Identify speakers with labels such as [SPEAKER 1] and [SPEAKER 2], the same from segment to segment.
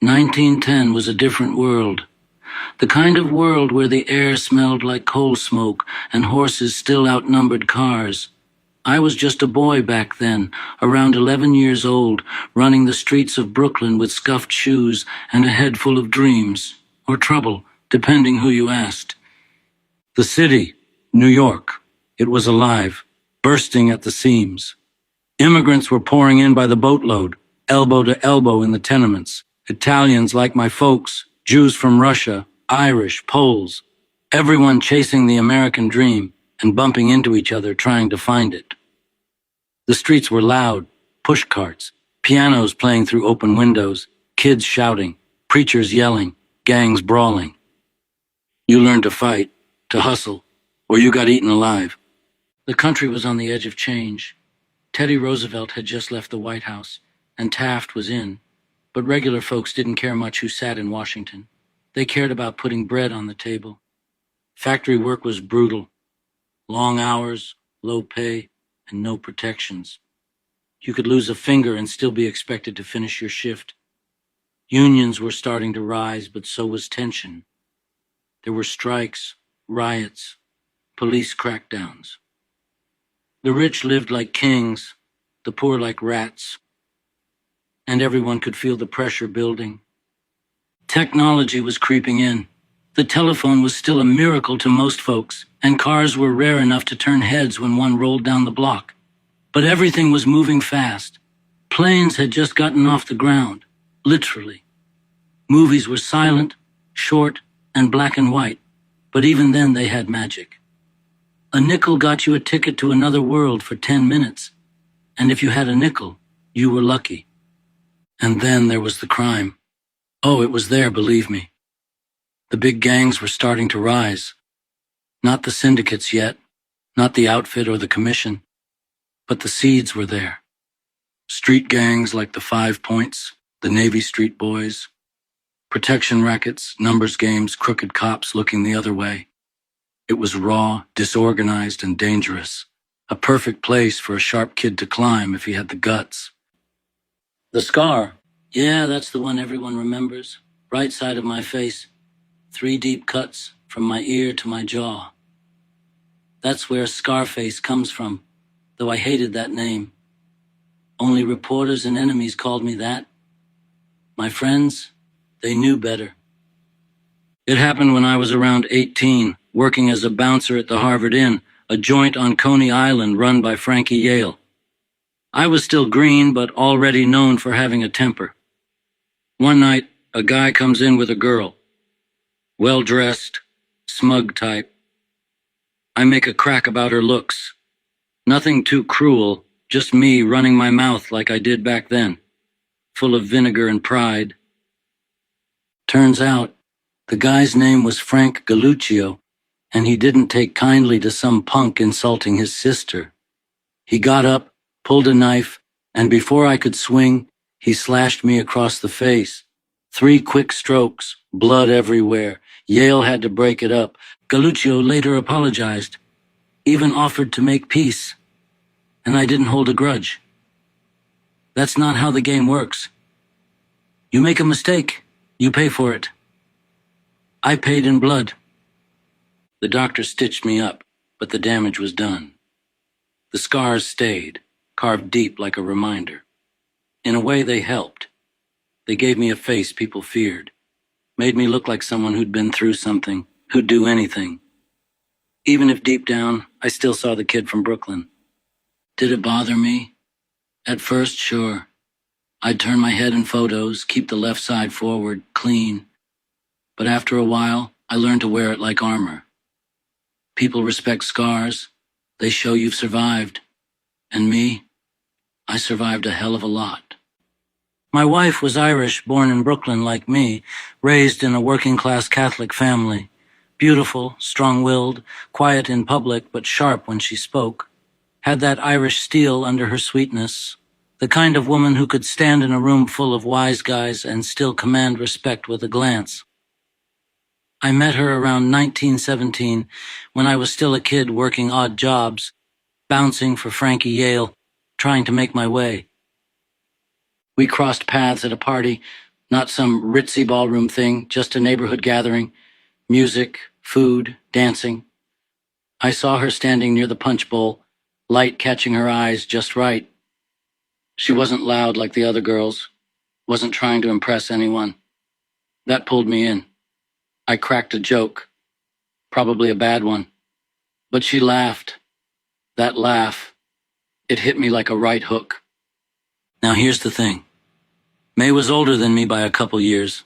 [SPEAKER 1] 1910 was a different world. The kind of world where the air smelled like coal smoke and horses still outnumbered cars. I was just a boy back then, around 11 years old, running the streets of Brooklyn with scuffed shoes and a head full of dreams, or trouble, depending who you asked. The city, New York, it was alive, bursting at the seams. Immigrants were pouring in by the boatload, elbow to elbow in the tenements. Italians like my folks, Jews from Russia, Irish, Poles, everyone chasing the American dream and bumping into each other trying to find it. The streets were loud, pushcarts, pianos playing through open windows, kids shouting, preachers yelling, gangs brawling. You learned to fight, to hustle, or you got eaten alive. The country was on the edge of change. Teddy Roosevelt had just left the White House, and Taft was in, but regular folks didn't care much who sat in Washington. They cared about putting bread on the table. Factory work was brutal. Long hours, low pay, and no protections. You could lose a finger and still be expected to finish your shift. Unions were starting to rise, but so was tension. There were strikes, riots, police crackdowns. The rich lived like kings, the poor like rats, and everyone could feel the pressure building. Technology was creeping in. The telephone was still a miracle to most folks, and cars were rare enough to turn heads when one rolled down the block. But everything was moving fast. Planes had just gotten off the ground, literally. Movies were silent, short, and black and white, but even then they had magic. A nickel got you a ticket to another world for 10 minutes, and if you had a nickel, you were lucky. And then there was the crime. Oh, it was there, believe me. The big gangs were starting to rise. Not the syndicates yet, not the outfit or the commission, but the seeds were there. Street gangs like the 5 Points, the Navy Street Boys, protection rackets, numbers games, crooked cops looking the other way. It was raw, disorganized, and dangerous. A perfect place for a sharp kid to climb if he had the guts. The scar. Yeah, that's the one everyone remembers. Right side of my face. 3 deep cuts from my ear to my jaw. That's where Scarface comes from, though I hated that name. Only reporters and enemies called me that. My friends, they knew better. It happened when I was around 18, working as a bouncer at the Harvard Inn, a joint on Coney Island run by Frankie Yale. I was still green, but already known for having a temper. One night, a guy comes in with a girl. Well-dressed, smug type. I make a crack about her looks. Nothing too cruel, just me running my mouth like I did back then, full of vinegar and pride. Turns out, the guy's name was Frank Galluccio, and he didn't take kindly to some punk insulting his sister. He got up, pulled a knife, and before I could swing, he slashed me across the face. 3 quick strokes, blood everywhere. Yale had to break it up. Galluccio later apologized, even offered to make peace, and I didn't hold a grudge. That's not how the game works. You make a mistake, you pay for it. I paid in blood. The doctor stitched me up, but the damage was done. The scars stayed, carved deep like a reminder. In a way, they helped. They gave me a face people feared, made me look like someone who'd been through something, who'd do anything. Even if deep down, I still saw the kid from Brooklyn. Did it bother me? At first, sure. I'd turn my head in photos, keep the left side forward, clean. But after a while, I learned to wear it like armor. People respect scars. They show you've survived. And me, I survived a hell of a lot. My wife was Irish, born in Brooklyn like me, raised in a working-class Catholic family. Beautiful, strong-willed, quiet in public but sharp when she spoke. Had that Irish steel under her sweetness. The kind of woman who could stand in a room full of wise guys and still command respect with a glance. I met her around 1917 when I was still a kid working odd jobs, bouncing for Frankie Yale, trying to make my way. We crossed paths at a party, Not some ritzy ballroom thing, just a neighborhood gathering. Music, food, dancing. I saw her standing near the punch bowl, light catching her eyes just right. She wasn't loud like the other girls, wasn't trying to impress anyone. That pulled me in. I cracked a joke, probably a bad one. But she laughed. That laugh, it hit me like a right hook. Now here's the thing. May was older than me by a couple years,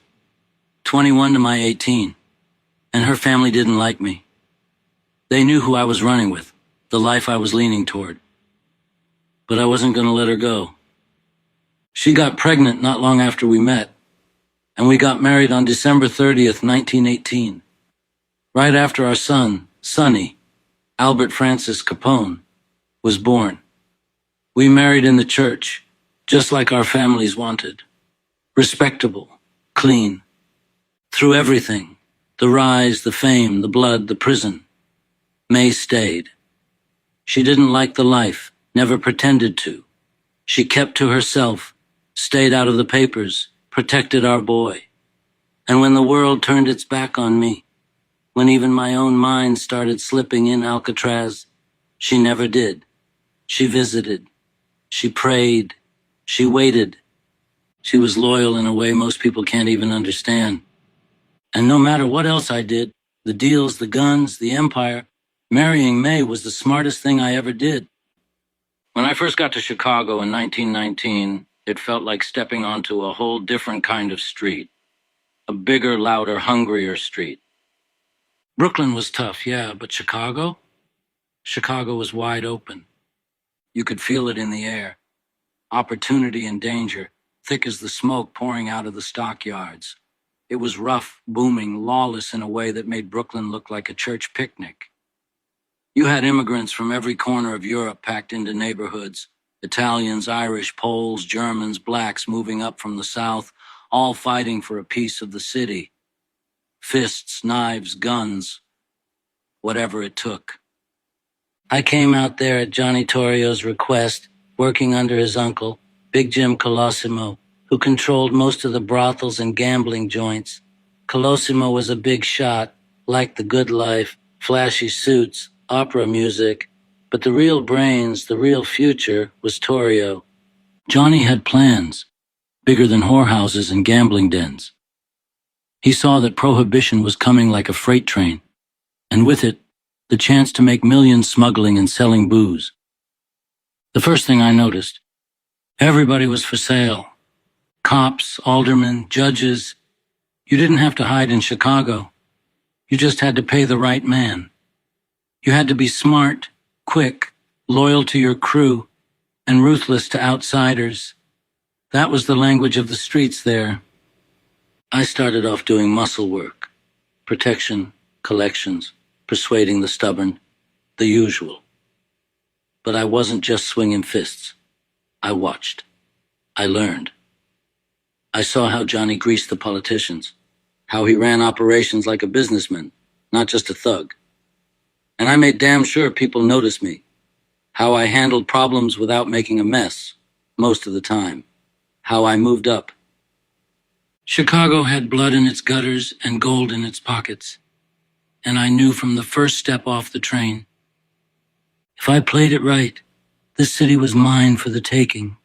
[SPEAKER 1] 21 to my 18, and her family didn't like me. They knew who I was running with, the life I was leaning toward. But I wasn't going to let her go. She got pregnant not long after we met, and we got married on December 30th, 1918, right after our son, Sonny, Albert Francis Capone, was born. We married in the church, just like our families wanted. Respectable, clean. Through everything, the rise, the fame, the blood, the prison, May stayed. She didn't like the life, never pretended to. She kept to herself, stayed out of the papers, protected our boy. And when the world turned its back on me, when even my own mind started slipping in Alcatraz, she never did. She visited. She prayed. She waited. She was loyal in a way most people can't even understand. And no matter what else I did, the deals, the guns, the empire, marrying May was the smartest thing I ever did. When I first got to Chicago in 1919, it felt like stepping onto a whole different kind of street. A bigger, louder, hungrier street. Brooklyn was tough, yeah, but Chicago? Chicago was wide open. You could feel it in the air. Opportunity and danger, thick as the smoke pouring out of the stockyards. It was rough, booming, lawless in a way that made Brooklyn look like a church picnic. You had immigrants from every corner of Europe packed into neighborhoods. Italians, Irish, Poles, Germans, blacks moving up from the south, all fighting for a piece of the city. Fists, knives, guns, whatever it took. I came out there at Johnny Torrio's request, working under his uncle, Big Jim Colosimo, who controlled most of the brothels and gambling joints. Colosimo was a big shot, liked the good life, flashy suits, opera music, but the real brains, the real future, was Torrio. Johnny had plans, bigger than whorehouses and gambling dens. He saw that prohibition was coming like a freight train, and with it, the chance to make millions smuggling and selling booze. The first thing I noticed, everybody was for sale. Cops, aldermen, judges. You didn't have to hide in Chicago. You just had to pay the right man. You had to be smart, quick, loyal to your crew, and ruthless to outsiders. That was the language of the streets there. I started off doing muscle work, protection, collections, persuading the stubborn, the usual. But I wasn't just swinging fists. I watched. I learned. I saw how Johnny greased the politicians, how he ran operations like a businessman, not just a thug. And I made damn sure people noticed me, how I handled problems without making a mess, most of the time, how I moved up. Chicago had blood in its gutters and gold in its pockets, and I knew from the first step off the train, if I played it right, this city was mine for the taking,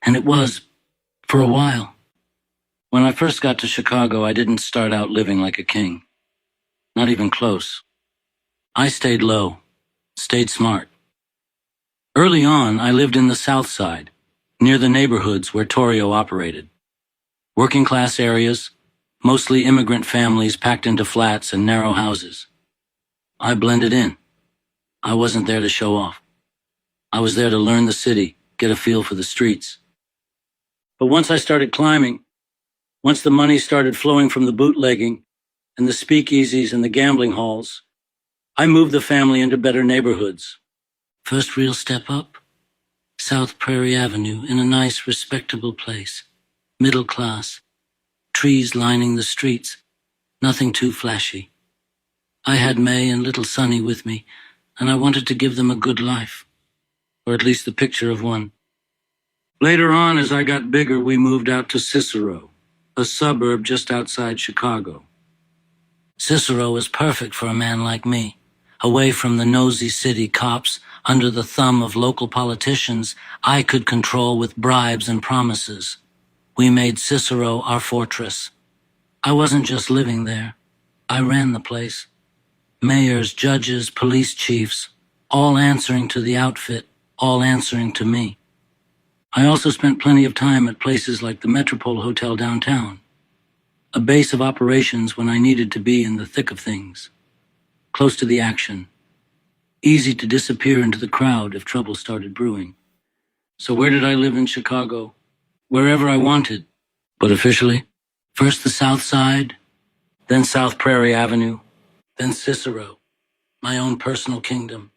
[SPEAKER 1] and it was, for a while. When I first got to Chicago, I didn't start out living like a king. Not even close. I stayed low, stayed smart. Early on, I lived in the South Side, near the neighborhoods where Torrio operated. Working class areas, mostly immigrant families packed into flats and narrow houses. I blended in. I wasn't there to show off. I was there to learn the city, get a feel for the streets. But once I started climbing, once the money started flowing from the bootlegging and the speakeasies and the gambling halls, I moved the family into better neighborhoods. First real step up, South Prairie Avenue, in a nice, respectable place. Middle class. Trees lining the streets. Nothing too flashy. I had May and little Sonny with me, and I wanted to give them a good life. Or at least the picture of one. Later on, as I got bigger, we moved out to Cicero, a suburb just outside Chicago. Cicero was perfect for a man like me. Away from the nosy city cops, under the thumb of local politicians, I could control with bribes and promises. We made Cicero our fortress. I wasn't just living there. I ran the place. Mayors, judges, police chiefs, all answering to the outfit, all answering to me. I also spent plenty of time at places like the Metropole Hotel downtown, a base of operations when I needed to be in the thick of things, close to the action, easy to disappear into the crowd if trouble started brewing. So where did I live in Chicago? Wherever I wanted. But officially, first the South Side, then South Prairie Avenue, then Cicero, my own personal kingdom.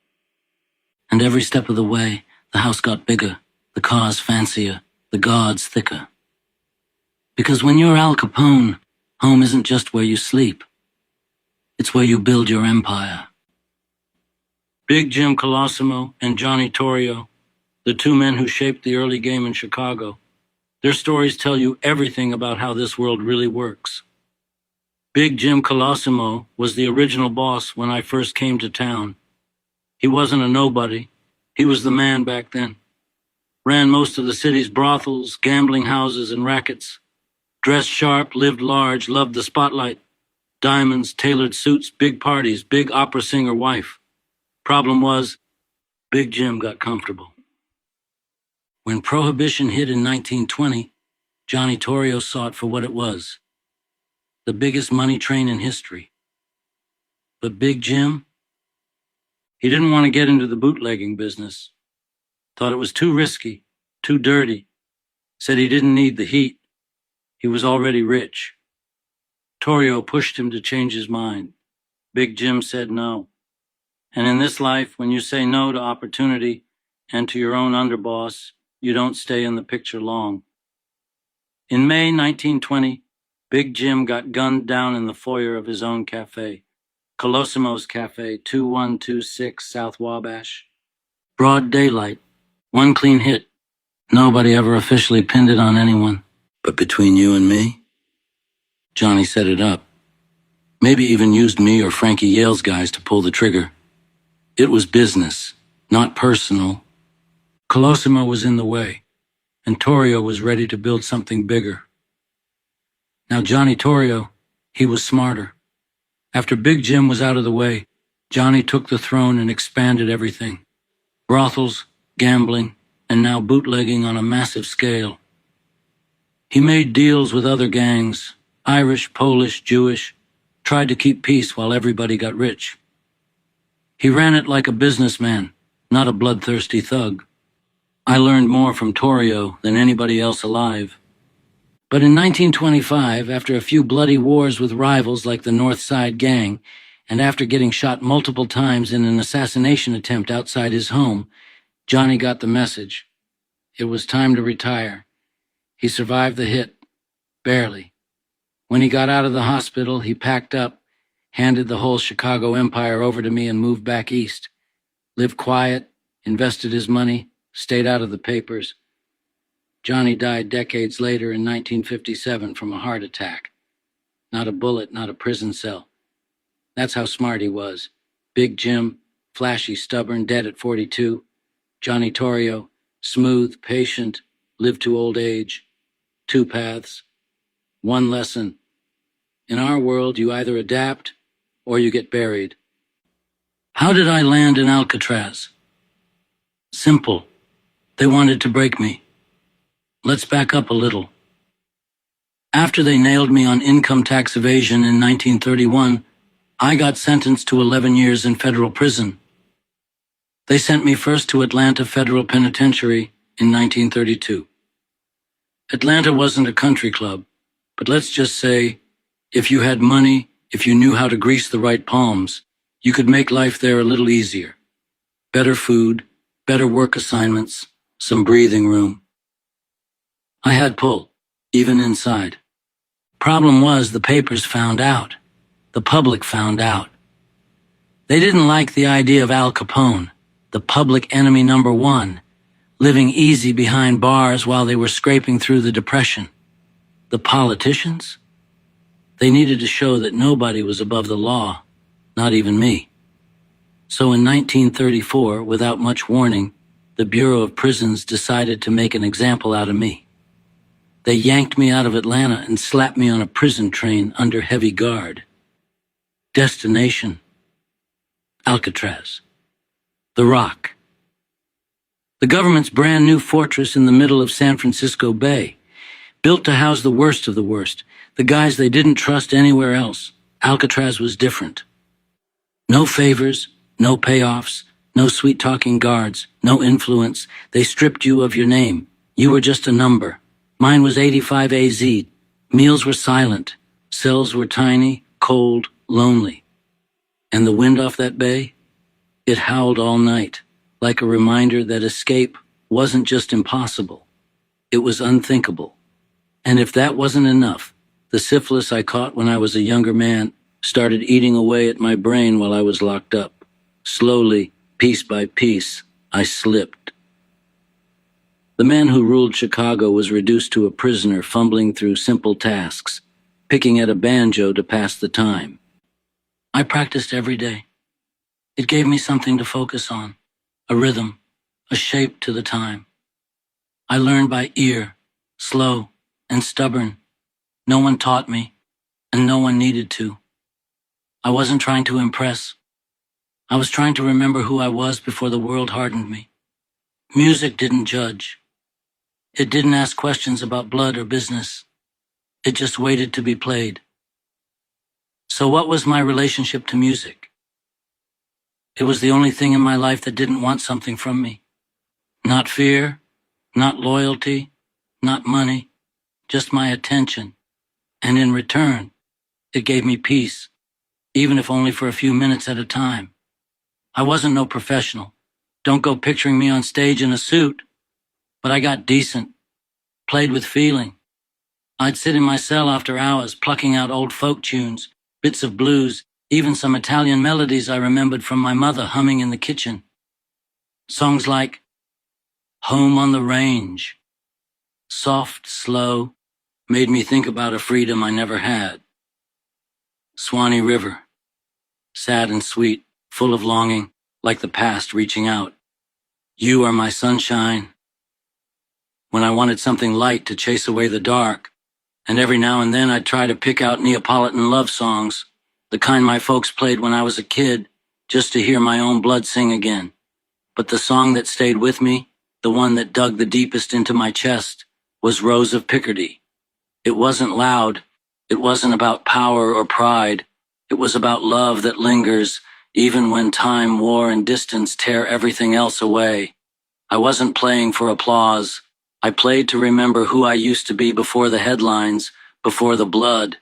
[SPEAKER 1] And every step of the way, the house got bigger, the cars fancier, the guards thicker. Because when you're Al Capone, home isn't just where you sleep. It's where you build your empire. Big Jim Colosimo and Johnny Torrio, the two men who shaped the early game in Chicago, their stories tell you everything about how this world really works. Big Jim Colosimo was the original boss when I first came to town. He wasn't a nobody. He was the man back then. Ran most of the city's brothels, gambling houses, and rackets. Dressed sharp, lived large, loved the spotlight. Diamonds, tailored suits, big parties, big opera singer wife. Problem was, Big Jim got comfortable. When Prohibition hit in 1920, Johnny Torrio saw it for what it was. The biggest money train in history. But Big Jim, he didn't want to get into the bootlegging business. Thought it was too risky, too dirty. Said he didn't need the heat. He was already rich. Torrio pushed him to change his mind. Big Jim said no. And in this life, when you say no to opportunity and to your own underboss, you don't stay in the picture long. In May 1920, Big Jim got gunned down in the foyer of his own cafe, Colosimo's Cafe, 2126 South Wabash. Broad daylight, one clean hit. Nobody ever officially pinned it on anyone. But between you and me, Johnny set it up. Maybe even used me or Frankie Yale's guys to pull the trigger. It was business, not personal. Colosimo was in the way, and Torrio was ready to build something bigger. Now Johnny Torrio, he was smarter. After Big Jim was out of the way, Johnny took the throne and expanded everything. Brothels, gambling, and now bootlegging on a massive scale. He made deals with other gangs, Irish, Polish, Jewish, tried to keep peace while everybody got rich. He ran it like a businessman, not a bloodthirsty thug. I learned more from Torrio than anybody else alive. But in 1925, after a few bloody wars with rivals like the North Side Gang, and after getting shot multiple times in an assassination attempt outside his home, Johnny got the message. It was time to retire. He survived the hit, barely. When he got out of the hospital, he packed up, handed the whole Chicago empire over to me and moved back east. Lived quiet, invested his money, stayed out of the papers. Johnny died decades later in 1957 from a heart attack. Not a bullet, not a prison cell. That's how smart he was. Big Jim, flashy, stubborn, dead at 42. Johnny Torrio, smooth, patient, lived to old age. Two paths. One lesson. In our world, you either adapt or you get buried. How did I land in Alcatraz? Simple. They wanted to break me. Let's back up a little. After they nailed me on income tax evasion in 1931, I got sentenced to 11 years in federal prison. They sent me first to Atlanta Federal Penitentiary in 1932. Atlanta wasn't a country club, but let's just say, if you had money, if you knew how to grease the right palms, you could make life there a little easier. Better food, better work assignments, some breathing room. I had pull, even inside. Problem was, the papers found out. The public found out. They didn't like the idea of Al Capone, the public enemy number one, living easy behind bars while they were scraping through the Depression. The politicians? They needed to show that nobody was above the law, not even me. So in 1934, without much warning, the Bureau of Prisons decided to make an example out of me. They yanked me out of Atlanta and slapped me on a prison train under heavy guard. Destination: Alcatraz. The Rock. The government's brand new fortress in the middle of San Francisco Bay, built to house the worst of the worst, the guys they didn't trust anywhere else. Alcatraz was different. No favors, no payoffs, no sweet-talking guards, no influence. They stripped you of your name. You were just a number. Mine was 85 AZ. Meals were silent. Cells were tiny, cold, lonely. And the wind off that bay? It howled all night, like a reminder that escape wasn't just impossible. It was unthinkable. And if that wasn't enough, the syphilis I caught when I was a younger man started eating away at my brain while I was locked up. Slowly, piece by piece, I slipped. The man who ruled Chicago was reduced to a prisoner fumbling through simple tasks, picking at a banjo to pass the time. I practiced every day. It gave me something to focus on, a rhythm, a shape to the time. I learned by ear, slow and stubborn. No one taught me, and no one needed to. I wasn't trying to impress. I was trying to remember who I was before the world hardened me. Music didn't judge. It didn't ask questions about blood or business. It just waited to be played. So what was my relationship to music? It was the only thing in my life that didn't want something from me. Not fear, not loyalty, not money, just my attention. And in return, it gave me peace, even if only for a few minutes at a time. I wasn't no professional. Don't go picturing me on stage in a suit. But I got decent, played with feeling. I'd sit in my cell after hours, plucking out old folk tunes, bits of blues, even some Italian melodies I remembered from my mother humming in the kitchen. Songs like Home on the Range, soft, slow, made me think about a freedom I never had. Swanee River, sad and sweet, full of longing, like the past reaching out. You are my sunshine. When I wanted something light to chase away the dark, and every now and then I'd try to pick out Neapolitan love songs, the kind my folks played when I was a kid, just to hear my own blood sing again. But the song that stayed with me, the one that dug the deepest into my chest, was Rose of Picardy. It wasn't loud. It wasn't about power or pride. It was about love that lingers, even when time, war, and distance tear everything else away. I wasn't playing for applause. I played to remember who I used to be before the headlines, before the blood.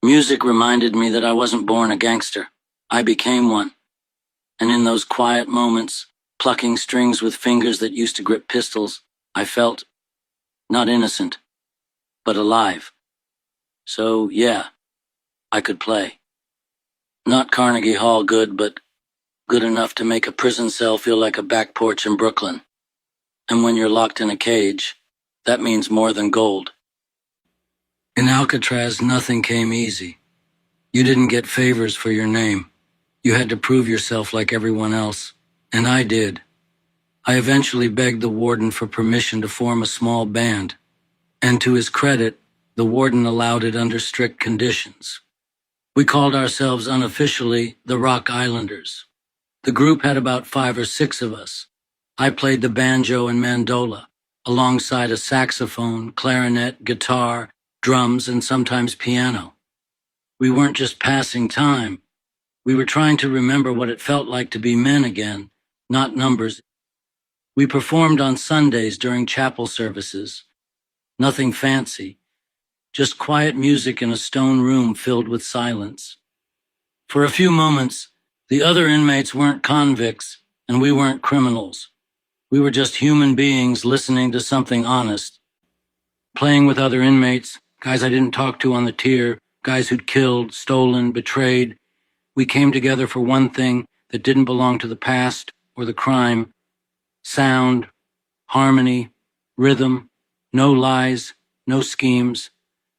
[SPEAKER 1] Music reminded me that I wasn't born a gangster. I became one. And in those quiet moments, plucking strings with fingers that used to grip pistols, I felt not innocent, but alive. So, yeah, I could play. Not Carnegie Hall good, but good enough to make a prison cell feel like a back porch in Brooklyn. And when you're locked in a cage, that means more than gold. In Alcatraz, nothing came easy. You didn't get favors for your name. You had to prove yourself like everyone else. And I did. I eventually begged the warden for permission to form a small band. And to his credit, the warden allowed it under strict conditions. We called ourselves unofficially the Rock Islanders. The group had about 5 or 6 of us. I played the banjo and mandola, alongside a saxophone, clarinet, guitar, drums, and sometimes piano. We weren't just passing time. We were trying to remember what it felt like to be men again, not numbers. We performed on Sundays during chapel services. Nothing fancy, just quiet music in a stone room filled with silence. For a few moments, the other inmates weren't convicts, and we weren't criminals. We were just human beings listening to something honest. Playing with other inmates, guys I didn't talk to on the tier, guys who'd killed, stolen, betrayed. We came together for one thing that didn't belong to the past or the crime. Sound, harmony, rhythm, no lies, no schemes,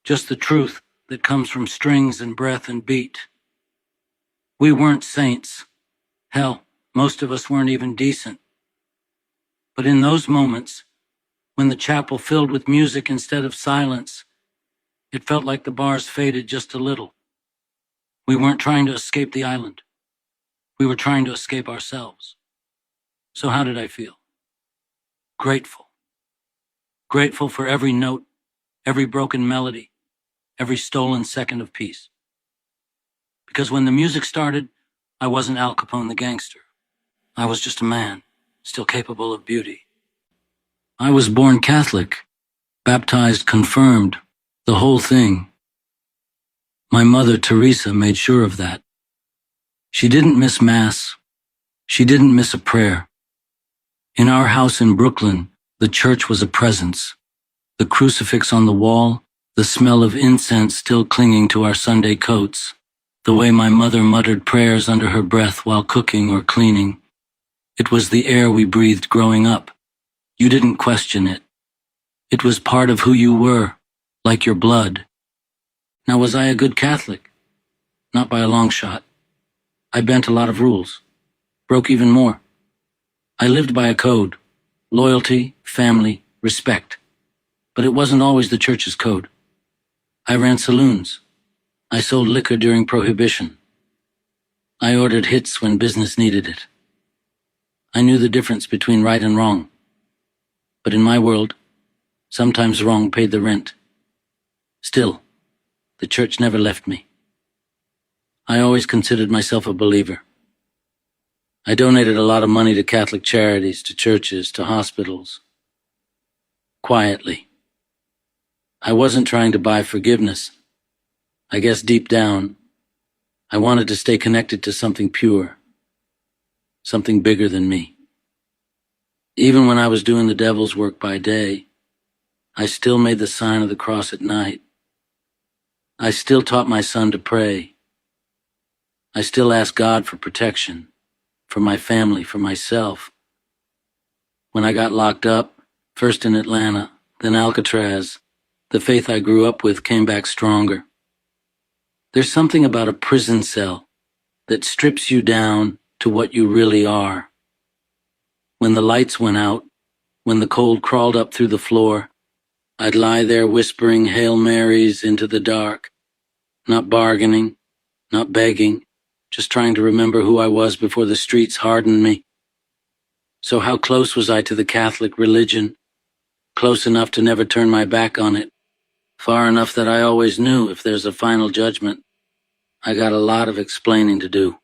[SPEAKER 1] just the truth that comes from strings and breath and beat. We weren't saints. Hell, most of us weren't even decent. But in those moments, when the chapel filled with music instead of silence, it felt like the bars faded just a little. We weren't trying to escape the island. We were trying to escape ourselves. So how did I feel? Grateful. Grateful for every note, every broken melody, every stolen second of peace. Because when the music started, I wasn't Al Capone the gangster. I was just a man, still capable of beauty. I was born Catholic, baptized, confirmed, the whole thing. My mother, Teresa, made sure of that. She didn't miss Mass. She didn't miss a prayer. In our house in Brooklyn, the church was a presence. The crucifix on the wall, the smell of incense still clinging to our Sunday coats, the way my mother muttered prayers under her breath while cooking or cleaning. It was the air we breathed growing up. You didn't question it. It was part of who you were, like your blood. Now, was I a good Catholic? Not by a long shot. I bent a lot of rules, broke even more. I lived by a code: loyalty, family, respect. But it wasn't always the church's code. I ran saloons. I sold liquor during Prohibition. I ordered hits when business needed it. I knew the difference between right and wrong. But in my world, sometimes wrong paid the rent. Still, the church never left me. I always considered myself a believer. I donated a lot of money to Catholic charities, to churches, to hospitals. Quietly. I wasn't trying to buy forgiveness. I guess deep down, I wanted to stay connected to something pure, something bigger than me. Even when I was doing the devil's work by day, I still made the sign of the cross at night. I still taught my son to pray. I still asked God for protection, for my family, for myself. When I got locked up, first in Atlanta, then Alcatraz, the faith I grew up with came back stronger. There's something about a prison cell that strips you down to what you really are. When the lights went out, when the cold crawled up through the floor, I'd lie there whispering Hail Marys into the dark, not bargaining, not begging, just trying to remember who I was before the streets hardened me. So how close was I to the Catholic religion? Close enough to never turn my back on it. Far enough that I always knew if there's a final judgment, I got a lot of explaining to do.